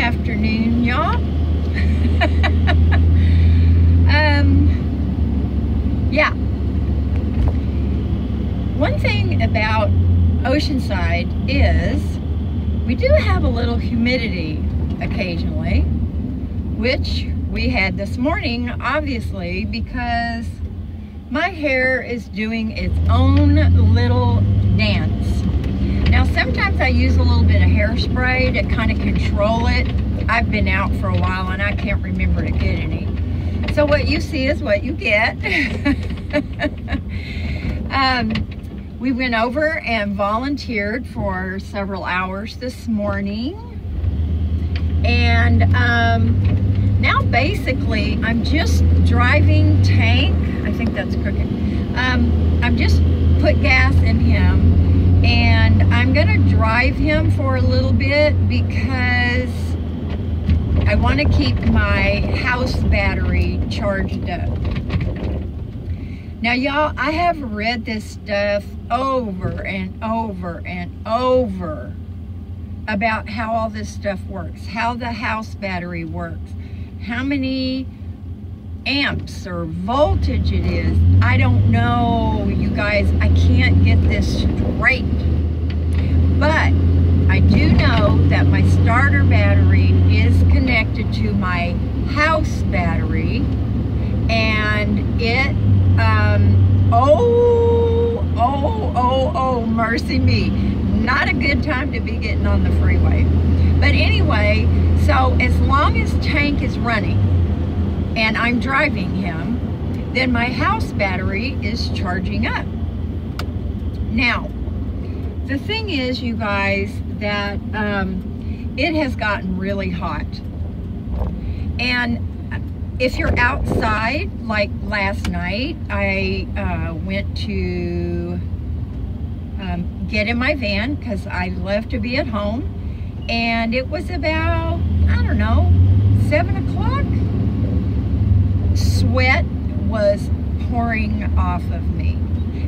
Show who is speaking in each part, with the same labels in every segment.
Speaker 1: afternoon, y'all. Yeah. One thing about Oceanside is we do have a little humidity occasionally, which we had this morning, obviously, because my hair is doing its own little dance. Now, sometimes I use a little bit of hairspray to kind of control it. I've been out for a while and I can't remember to get any. So what you see is what you get. We went over and volunteered for several hours this morning. And now basically I'm just driving Tank. I think that's crooked. I've just put gas in him and I'm gonna drive him for a little bit because I want to keep my house battery charged up. Now, y'all, I have read this stuff over and over and over about how all this stuff works, how the house battery works, how many amps or voltage it is. I don't know, you guys. I can't get this straight. But I do know that my starter battery is connected to my house battery, and it, oh, mercy me. Not a good time to be getting on the freeway. But anyway, so as long as Tank is running and I'm driving him, then my house battery is charging up. Now, the thing is, you guys, that it has gotten really hot. And if you're outside, like last night, I went to get in my van because I love to be at home. And it was about, I don't know, 7 o'clock. Sweat was pouring off of me.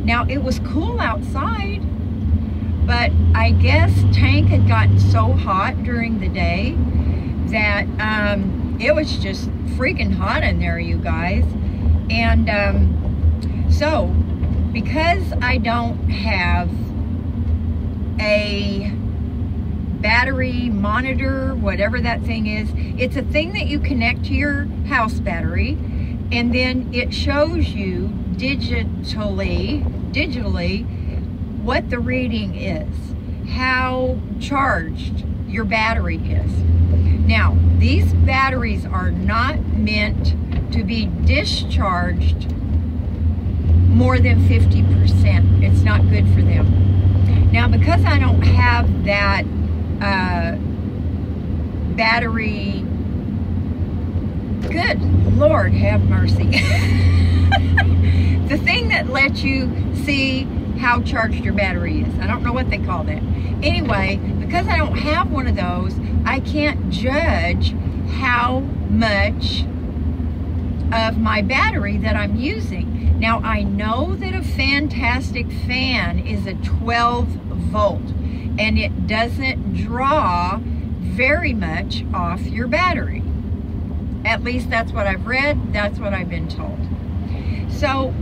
Speaker 1: Now, it was cool outside, but I guess Tank had gotten so hot during the day that it was just freaking hot in there, you guys. And so, because I don't have a battery monitor, whatever that thing is, it's a thing that you connect to your house battery, and then it shows you digitally what the reading is, how charged your battery is. Now, these batteries are not meant to be discharged more than 50%. It's not good for them. Now, because I don't have that battery, good Lord have mercy. The thing that lets you see how charged your battery is. I don't know what they call that. Anyway, because I don't have one of those, I can't judge how much of my battery that I'm using. Now, I know that a fantastic fan is a 12 volt and it doesn't draw very much off your battery. At least that's what I've read, that's what I've been told. So,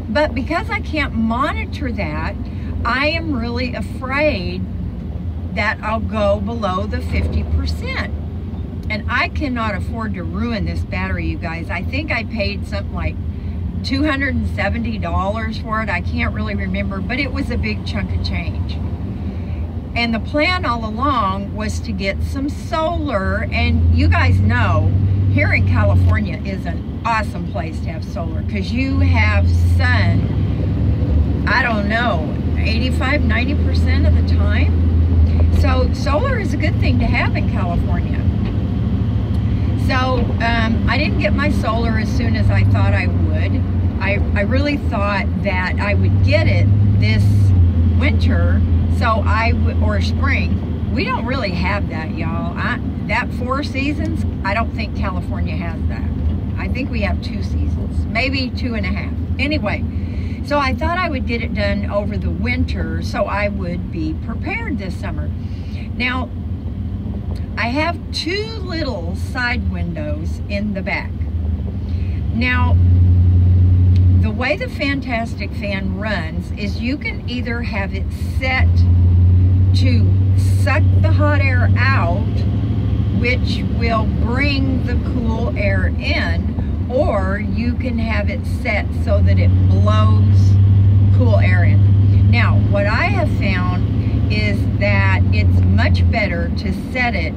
Speaker 1: but because I can't monitor that, I am really afraid that I'll go below the 50%. And I cannot afford to ruin this battery, you guys. I think I paid something like $270 for it. I can't really remember, but it was a big chunk of change. And the plan all along was to get some solar. And you guys know, here in California is an awesome place to have solar because you have sun, I don't know, 85, 90% of the time. So solar is a good thing to have in California. So I didn't get my solar as soon as I thought I would. I really thought that I would get it this winter, so or spring. We don't really have that, y'all. That 4 seasons, I don't think California has that. I think we have 2 seasons, maybe 2.5. Anyway, so I thought I would get it done over the winter so I would be prepared this summer. Now, I have 2 little side windows in the back. Now, the way the Fantastic Fan runs is you can either have it set to suck the hot air out, which will bring the cool air in, or you can have it set so that it blows cool air in. Now, what I have found is that it's much better to set it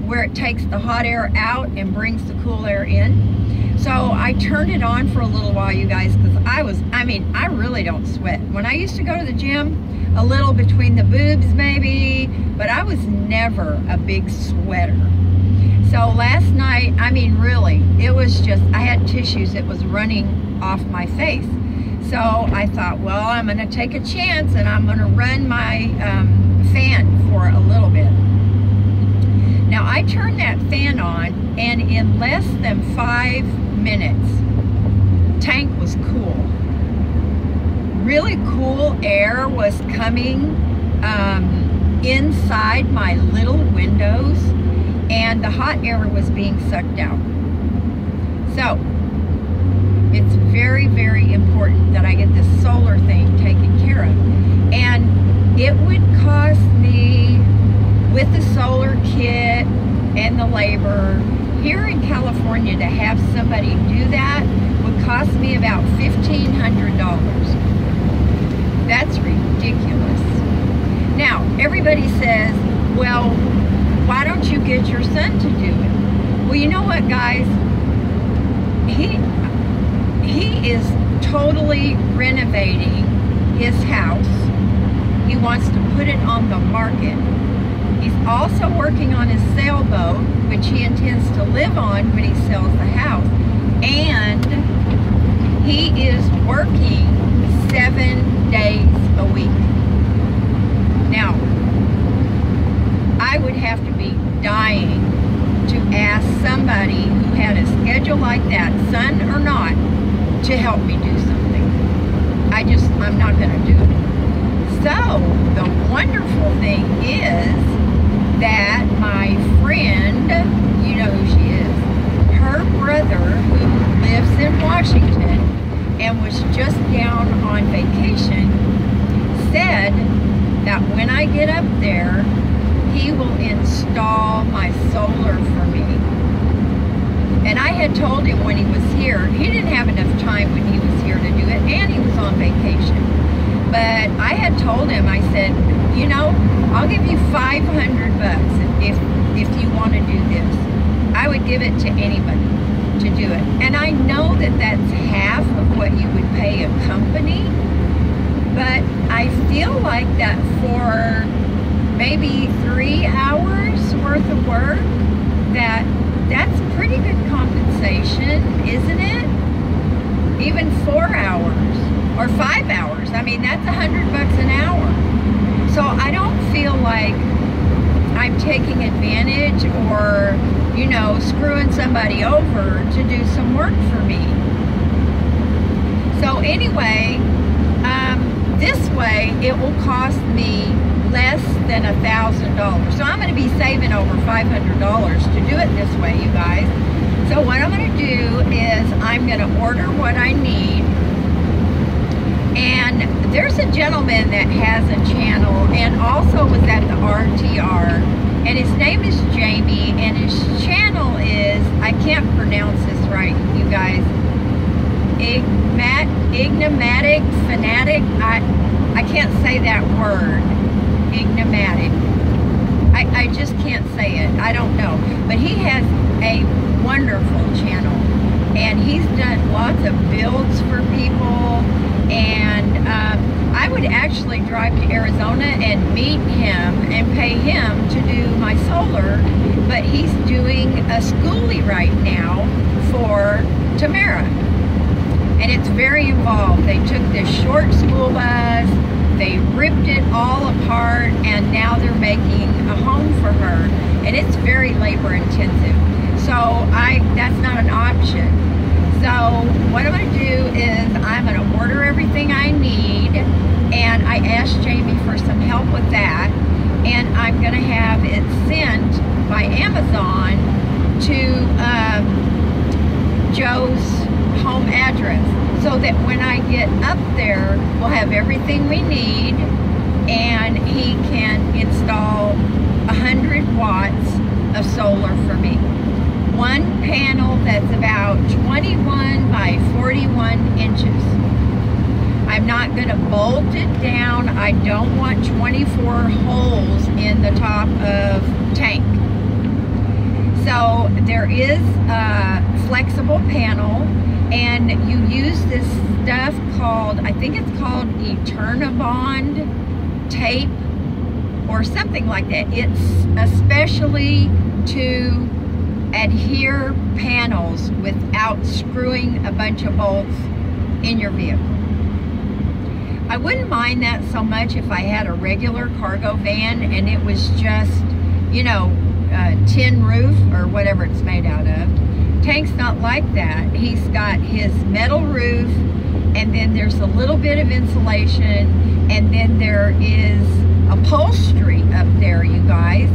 Speaker 1: where it takes the hot air out and brings the cool air in. So I turned it on for a little while, you guys, because I really don't sweat. When I used to go to the gym, a little between the boobs maybe, but I was never a big sweater. So last night, really, it was just, I had tissues that was running off my face. So I thought, well, I'm gonna take a chance and I'm gonna run my fan for a little bit. Now I turned that fan on, and in less than 5 minutes, tank was cool. Really cool air was coming inside my little windows, and the hot air was being sucked out. So it's very, very important that I get this solar thing taken care of. And it would cost me, with the solar kit and the labor, here in California, to have somebody do that would cost me about $1,500. That's ridiculous. Now, everybody says, well, why don't you get your son to do it? Well, you know what, guys? He is totally renovating his house. He wants to put it on the market. He's also working on his sailboat, which he intends to live on when he sells the house. And he is working 7 days a week. Now, I would have to be dying to ask somebody who had a schedule like that, son or not, to help me do something. I'm not gonna do it. So, the wonderful thing is that my friend, you know who she is, her brother, who lives in Washington and was just down on vacation, said that when I get up there, he will install my solar for me. And I had told him when he was here, he didn't have enough time when he was here to do it, and he was on vacation. But I had told him, I said, you know, I'll give you $500 if you want to do this. I would give it to anybody to do it. And I know that that's half of what you would pay a company, but I feel like that for maybe 3 hours worth of work, that's pretty good compensation, isn't it? Even 4 hours or 5 hours. I mean, that's $100 an hour. So I don't feel like I'm taking advantage or, you know, screwing somebody over to do some work for me. So anyway, this way it will cost me less than $1,000. So I'm going to be saving over $500 to do it this way, you guys. So what I'm going to do is I'm going to order what I need. And there's a gentleman that has a channel and also was at the RTR, and his name is Jamie, and his channel is, I can't pronounce this right, you guys, Ignomatic Fanatic. I can't say that word, Ignomatic. I just can't say it. I don't know. But he has a wonderful channel, and he's done lots of builds for people. And I would actually drive to Arizona and meet him and pay him to do my solar, but he's doing a schoolie right now for Tamara. And it's very involved. They took this short school bus, they ripped it all apart, and now they're making a home for her. And it's very labor intensive. So that's not an option. So what I'm going to do is I'm going to order everything I need, and I asked Jamie for some help with that. and I'm going to have it sent by Amazon to Joe's home address, so that when I get up there, we'll have everything we need, and he can install 100 watts of solar for me. One panel that's about 21 by 41 inches. I'm not going to bolt it down. I don't want 24 holes in the top of tank. So there is a flexible panel, and you use this stuff called, I think it's called acitynomad tape or something like that. It's especially to adhere panels without screwing a bunch of bolts in your vehicle. I wouldn't mind that so much if I had a regular cargo van and it was just, you know, tin roof or whatever it's made out of. Tank's not like that. He's got his metal roof, and then there's a little bit of insulation, and then there is upholstery up there, you guys.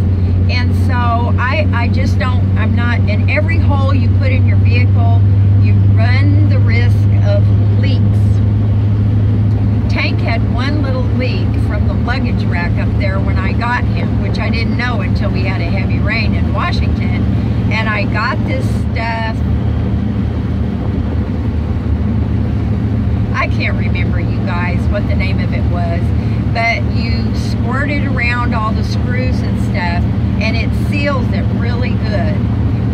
Speaker 1: And so I just don't, I'm not, in every hole you put in your vehicle, you run the risk of leaks. Tank had one little leak from the luggage rack up there when I got him, which I didn't know until we had a heavy rain in Washington. And I got this stuff, I can't remember, you guys, what the name of it was, but you squirt it around all the screws and stuff, and it seals it really good.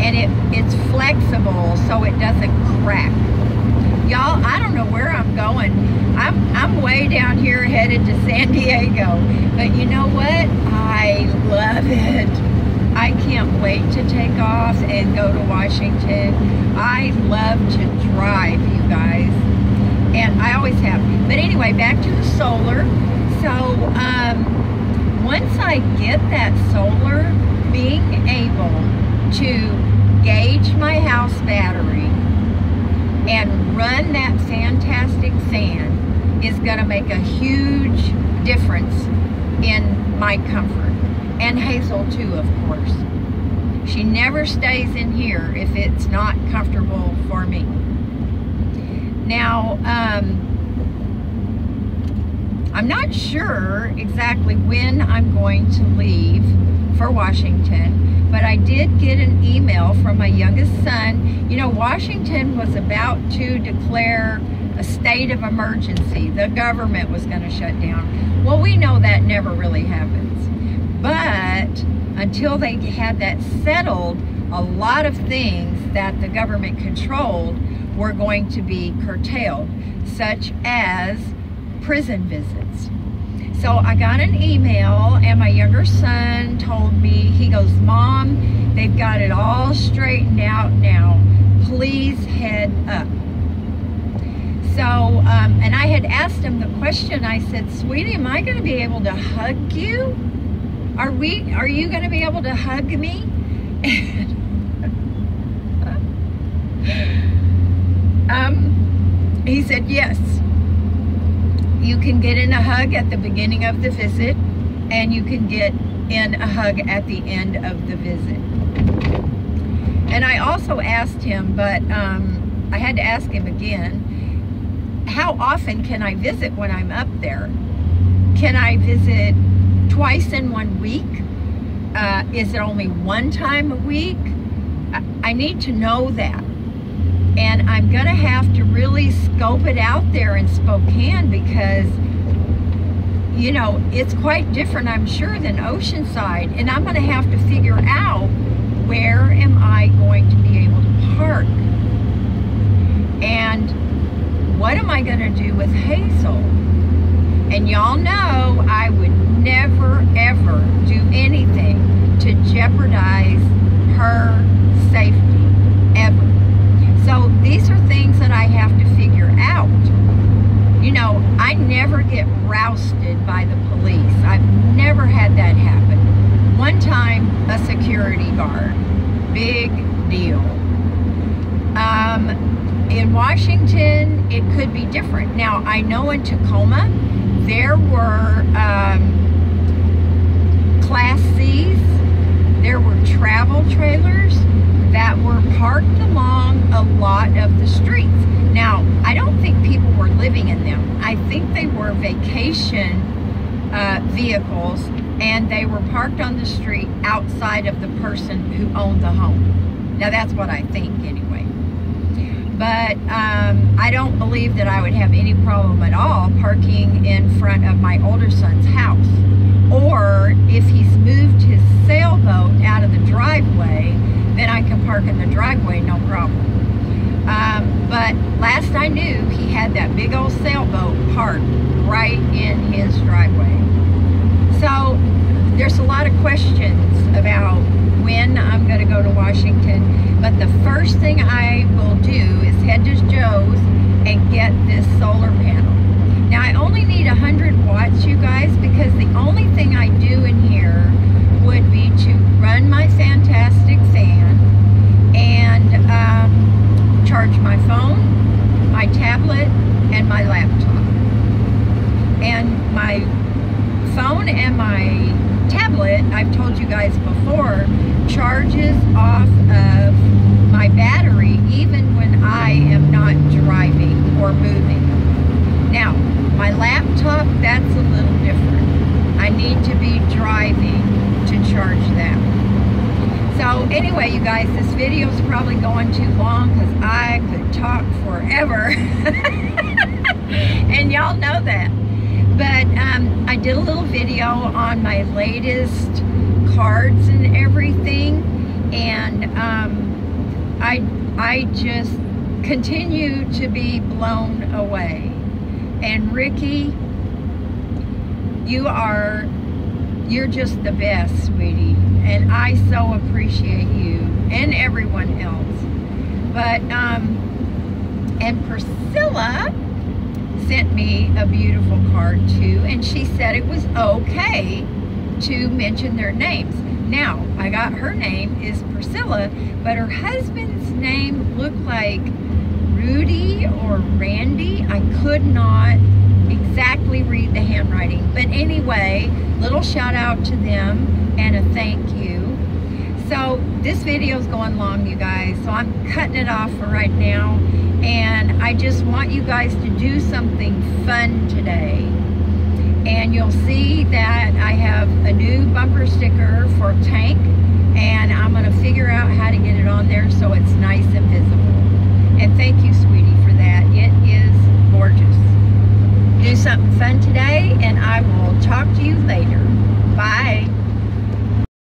Speaker 1: And it's flexible so it doesn't crack. Y'all, I don't know where I'm going. I'm way down here headed to San Diego, but you know what? I love it. I can't wait to take off and go to Washington. I love to drive, you guys, and I always have. But anyway, back to the solar. So once I get that solar, being able to gauge my house battery and run that fantastic fan is going to make a huge difference in my comfort. And Hazel too, of course. She never stays in here if it's not comfortable for me. Now, I'm not sure exactly when I'm going to leave for Washington, but I did get an email from my youngest son. You know, Washington was about to declare a state of emergency. The government was going to shut down. Well, we know that never really happens. But until they had that settled, a lot of things that the government controlled were going to be curtailed, such as prison visits. So I got an email, and my younger son told me, he goes, "Mom, they've got it all straightened out now. Please head up." So, and I had asked him the question, I said, "Sweetie, am I going to be able to hug you? Are you going to be able to hug me?" He said, "Yes. You can get in a hug at the beginning of the visit, and you can get in a hug at the end of the visit." And I also asked him, but I had to ask him again, how often can I visit when I'm up there? Can I visit twice in 1 week? Is it only one time a week? I need to know that. And I'm going to have to really scope it out there in Spokane, because, you know, it's quite different, I'm sure, than Oceanside. And I'm going to have to figure out, where am I going to be able to park? And what am I going to do with Hazel? And y'all know I would never, ever do anything to jeopardize her safety, ever. So these are things that I have to figure out. You know, I never get rousted by the police. I've never had that happen. One time, a security guard. Big deal. In Washington, it could be different. Now, I know in Tacoma, there were Class C's. There were travel trailers that were parked along a lot of the streets. Now, I don't think people were living in them. I think they were vacation vehicles, and they were parked on the street outside of the person who owned the home. Now, that's what I think anyway. But I don't believe that I would have any problem at all parking in front of my older son's house. Or if he's moved his sailboat out of the driveway, then I can park in the driveway, no problem. But last I knew, he had that big old sailboat parked right in his driveway. So there's a lot of questions about when I'm going to go to Washington, but the first thing I will do is head to Joe's and get this solar panel. Now, I only need 100 watts, you guys, because the only thing I do in here would be to run my fantastic fan and charge my phone, my tablet, and my laptop. And my phone and my tablet, I've told you guys before, charges off of my battery even when I am not driving or moving. Now, my laptop, that's a little different. I need to be driving to charge that. So anyway, you guys, this video is probably going too long because I could talk forever. And y'all know that. But I did a little video on my latest cards and everything, and I just continue to be blown away. And Ricky, you're just the best, sweetie, and I so appreciate you and everyone else. But and Priscilla sent me a beautiful card too, and she said it was okay to mention their names. Now, I got her name is Priscilla, but her husband's name looked like Rudy or Randy. I could not exactly read the handwriting, but anyway, little shout out to them and a thank you. So this video is going long, you guys, so I'm cutting it off for right now. And I just want you guys to do something fun today. And you'll see that I have a new bumper sticker for Tank, and I'm going to figure out how to get it on there so it's nice and visible. And thank you, sweetie, for that. It is gorgeous. Do something fun today, and I will talk to you later. Bye.